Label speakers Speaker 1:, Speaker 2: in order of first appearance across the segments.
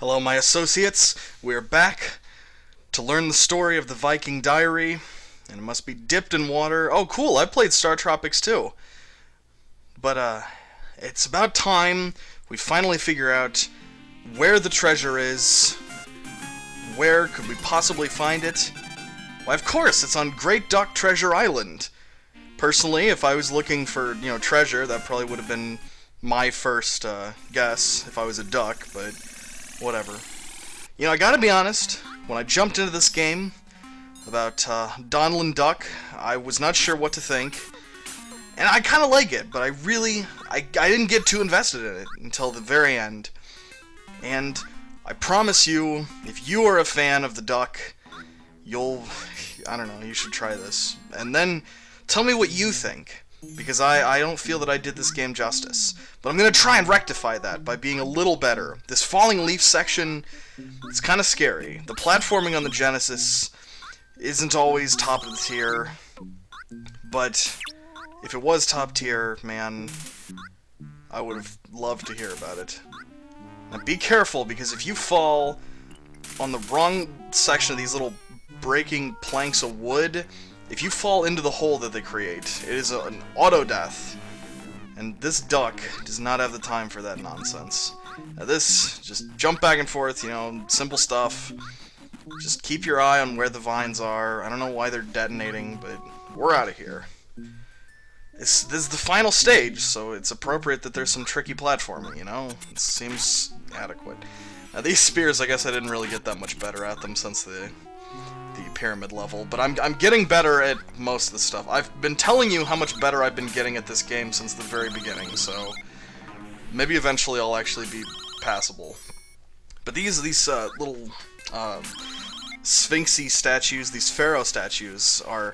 Speaker 1: Hello, my associates. We're back to learn the story of the Viking Diary, and it must be dipped in water. Oh, cool, I played Star Tropics too. But, it's about time we finally figure out where the treasure is. Where could we possibly find it? Why, of course, it's on Great Duck Treasure Island. Personally, if I was looking for, treasure, that probably would have been my first guess if I was a duck, but whatever. I gotta be honest, when I jumped into this game about Donald Duck, I was not sure what to think. And I kind of like it, but I didn't get too invested in it until the very end. And I promise you, if you are a fan of the duck, I don't know, you should try this. And then tell me what you think, because I don't feel that I did this game justice. But I'm going to try and rectify that by being a little better. This falling leaf section, it's kind of scary. The platforming on the Genesis isn't always top of the tier, but if it was top tier, man, I would have loved to hear about it. Now be careful, because if you fall on the wrong section of these little breaking planks of wood, if you fall into the hole that they create, it is an auto-death. And this duck does not have the time for that nonsense. Now this, just jump back and forth, simple stuff. Just keep your eye on where the vines are. I don't know why they're detonating, but we're out of here. This is the final stage, so it's appropriate that there's some tricky platforming, It seems adequate. Now these spears, I guess I didn't really get that much better at them since the pyramid level, but I'm getting better at most of the stuff. I've been telling you how much better I've been getting at this game since the very beginning, so maybe eventually I'll actually be passable. But these little sphinxy statues, these pharaoh statues, you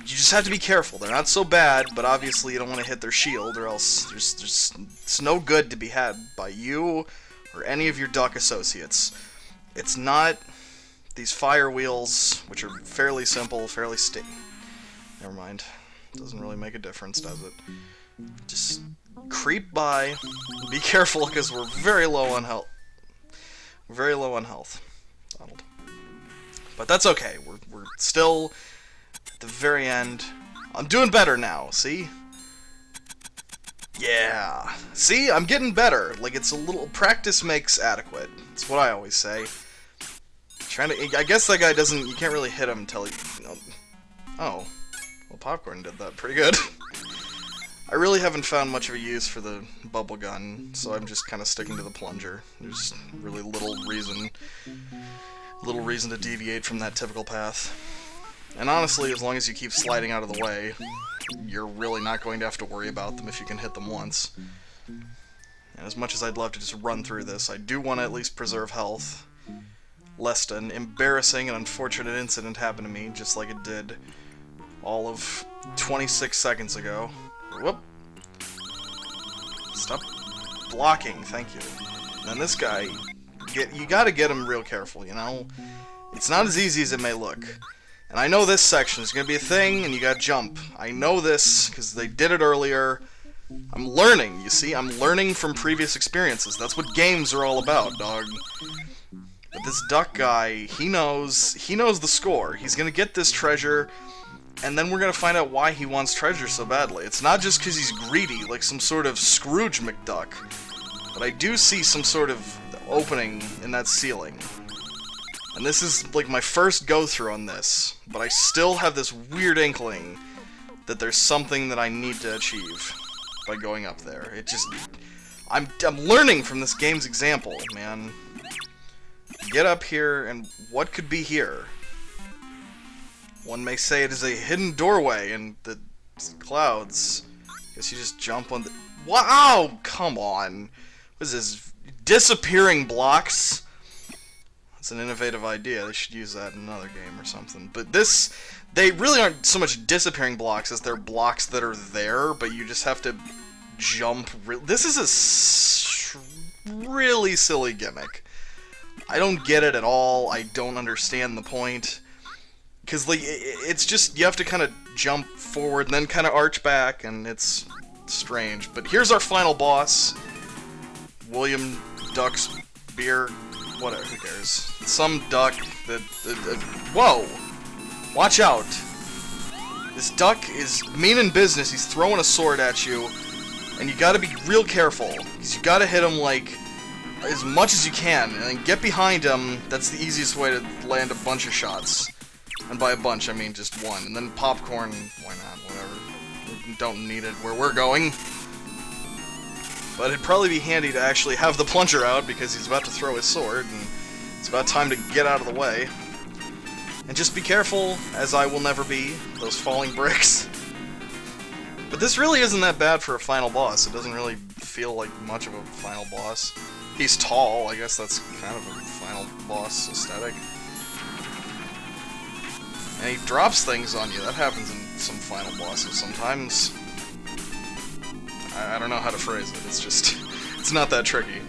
Speaker 1: just have to be careful. They're not so bad, but obviously you don't want to hit their shield, or else it's no good to be had by you or any of your duck associates. It's not these fire wheels, which are fairly simple, fairly never mind. Doesn't really make a difference, does it? Just creep by. Be careful, because we're very low on health. Very low on health, Donald. But that's okay. We're still at the very end. I'm doing better now, see? Yeah. See? I'm getting better. Like, it's a little... Practice makes adequate. That's what I always say. I guess that guy doesn't... You can't really hit him until he... Oh. Well, Popcorn did that pretty good. I really haven't found much of a use for the bubble gun, so I'm just kind of sticking to the plunger. There's really little reason to deviate from that typical path. And honestly, as long as you keep sliding out of the way, you're really not going to have to worry about them if you can hit them once. And as much as I'd love to just run through this, I do want to at least preserve health, lest an embarrassing and unfortunate incident happen to me, just like it did all of 26 seconds ago. Whoop. Stop blocking, thank you. And this guy, you gotta get him real careful, It's not as easy as it may look. And I know this section is gonna be a thing, and you gotta jump. I know this, because they did it earlier. I'm learning, you see? I'm learning from previous experiences. That's what games are all about, dog. But this duck guy, he knows the score. He's gonna get this treasure, and then we're gonna find out why he wants treasure so badly. It's not just because he's greedy, like some sort of Scrooge McDuck. But I do see some sort of opening in that ceiling. And this is like my first go-through on this, but I still have this weird inkling that there's something that I need to achieve by going up there. I'm learning from this game's example, man. Get up here, and what could be here? One may say it is a hidden doorway in the clouds. Guess you just jump on the... Wow! Come on! What is this? Disappearing blocks? That's an innovative idea. They should use that in another game or something. But they really aren't so much disappearing blocks as they're blocks that are there, but you just have to jump. This is a really silly gimmick. I don't get it at all. I don't understand the point. Because, like, it's just, you have to kind of jump forward and then kind of arch back, and it's strange. But here's our final boss. William Duck's beer whatever, who cares? Some duck that... whoa! Watch out! This duck is mean in business. He's throwing a sword at you, and you gotta be real careful, because you gotta hit him, like, as much as you can, and then get behind him. That's the easiest way to land a bunch of shots. And by a bunch, I mean just one. And then popcorn, why not, whatever. We don't need it where we're going. But it'd probably be handy to actually have the plunger out, because he's about to throw his sword, and it's about time to get out of the way. And just be careful, as I will never be, those falling bricks. But this really isn't that bad for a final boss. It doesn't really feel like much of a final boss. He's tall, I guess that's kind of a final boss aesthetic. And he drops things on you. That happens in some final bosses sometimes. I don't know how to phrase it. It's just... it's not that tricky.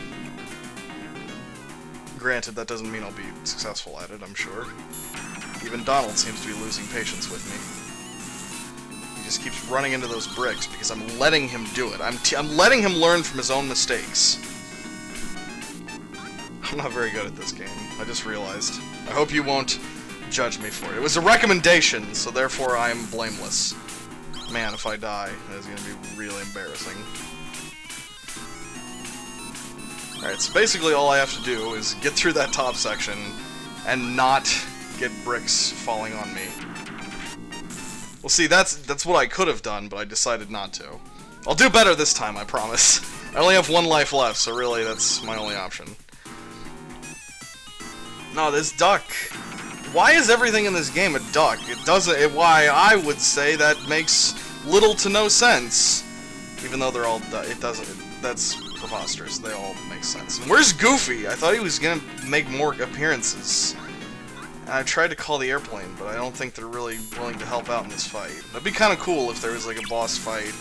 Speaker 1: Granted, that doesn't mean I'll be successful at it, I'm sure. Even Donald seems to be losing patience with me. He just keeps running into those bricks because I'm letting him do it. I'm letting him learn from his own mistakes. I'm not very good at this game. I just realized. I hope you won't judge me for it. It was a recommendation, so therefore I am blameless. Man, if I die, that is going to be really embarrassing. Alright, so basically all I have to do is get through that top section and not get bricks falling on me. Well, see, that's what I could have done, but I decided not to. I'll do better this time, I promise. I only have one life left, so really that's my only option. No, this duck. Why is everything in this game a duck? It doesn't. Why I would say that makes little to no sense. Even though they're all. It doesn't. That's preposterous. They all make sense. And where's Goofy? I thought he was gonna make more appearances. And I tried to call the airplane, but I don't think they're really willing to help out in this fight. That'd be kind of cool if there was like a boss fight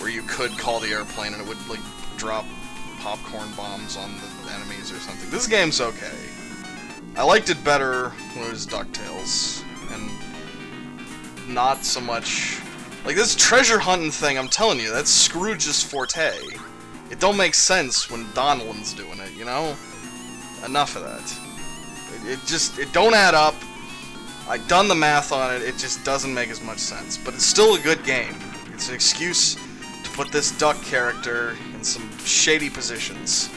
Speaker 1: where you could call the airplane and it would like drop popcorn bombs on the enemies or something. This game's okay. I liked it better when it was DuckTales, and not so much... Like, this treasure hunting thing, I'm telling you, that's Scrooge's forte. It don't make sense when Donald's doing it, you know? Enough of that. It don't add up. I've done the math on it, it just doesn't make as much sense. But it's still a good game. It's an excuse to put this duck character in some shady positions.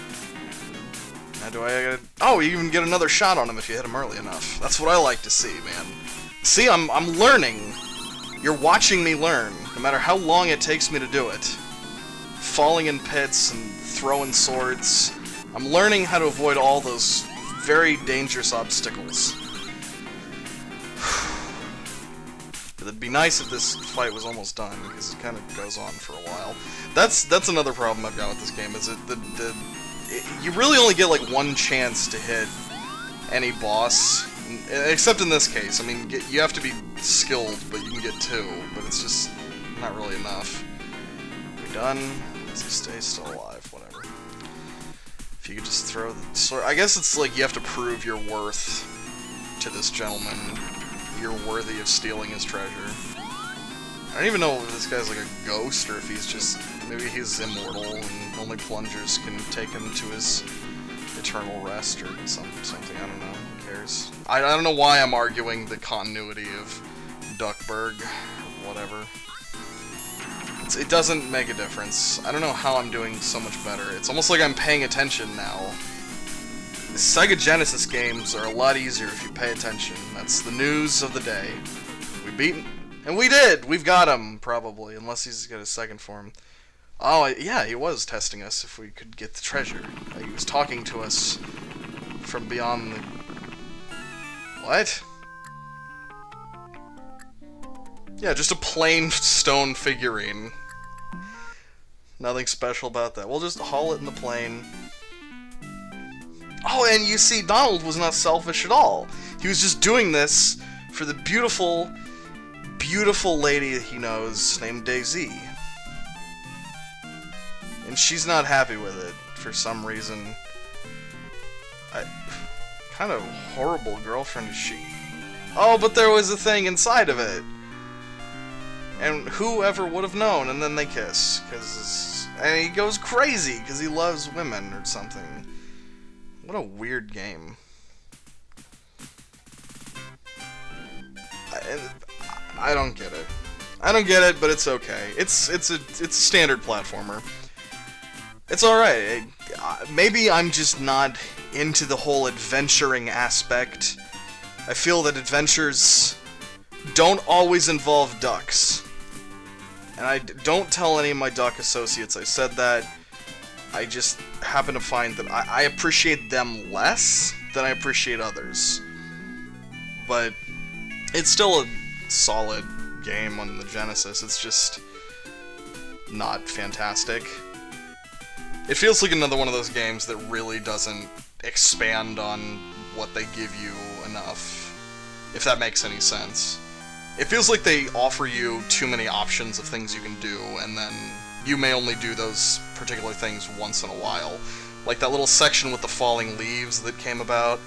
Speaker 1: Now do I get... Oh, you even get another shot on him if you hit him early enough. That's what I like to see, man. See, I'm learning. You're watching me learn, no matter how long it takes me to do it. Falling in pits and throwing swords. I'm learning how to avoid all those very dangerous obstacles. It'd be nice if this fight was almost done, because it kind of goes on for a while. That's another problem I've got with this game, is you really only get like one chance to hit any boss, except in this case. I mean, you have to be skilled, but you can get two, but it's just not really enough. We done? Does he stay still alive? Whatever. If you could just throw the sword... I guess it's like you have to prove your worth to this gentleman. You're worthy of stealing his treasure. I don't even know if this guy's like a ghost, or if he's just... Maybe he's immortal, and only plungers can take him to his eternal rest, or something, I don't know, who cares? I don't know why I'm arguing the continuity of Duckburg, or whatever. It doesn't make a difference. I don't know how I'm doing so much better. It's almost like I'm paying attention now. The Sega Genesis games are a lot easier if you pay attention. That's the news of the day. We beat him. And we did! We've got him, probably, unless he's got a second form. Oh, yeah, he was testing us if we could get the treasure. He was talking to us from beyond the... What? Yeah, just a plain stone figurine. Nothing special about that. We'll just haul it in the plane. Oh, and you see, Donald was not selfish at all. He was just doing this for the beautiful, beautiful lady that he knows named Daisy. And she's not happy with it, for some reason. Kind of horrible girlfriend is she? Oh, but there was a thing inside of it! And whoever would have known, and then they kiss. And he goes crazy, because he loves women, or something. What a weird game. I don't get it. I don't get it, but it's okay. It's a standard platformer. It's alright. Maybe I'm just not into the whole adventuring aspect. I feel that adventures don't always involve ducks. And I don't tell any of my duck associates I said that. I just happen to find that I appreciate them less than I appreciate others. But it's still a solid game on the Genesis. It's just not fantastic. It feels like another one of those games that really doesn't expand on what they give you enough, if that makes any sense. It feels like they offer you too many options of things you can do, and then you may only do those particular things once in a while. Like that little section with the falling leaves that came about.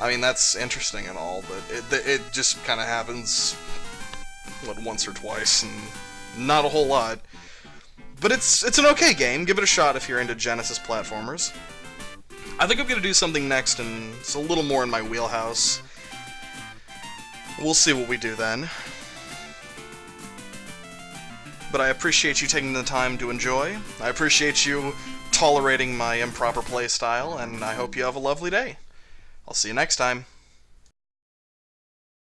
Speaker 1: I mean, that's interesting and all, but it just kind of happens, what, once or twice, and not a whole lot. But it's an okay game. Give it a shot if you're into Genesis platformers. I think I'm going to do something next, and it's a little more in my wheelhouse. We'll see what we do then. But I appreciate you taking the time to enjoy. I appreciate you tolerating my improper playstyle, and I hope you have a lovely day. I'll see you next time.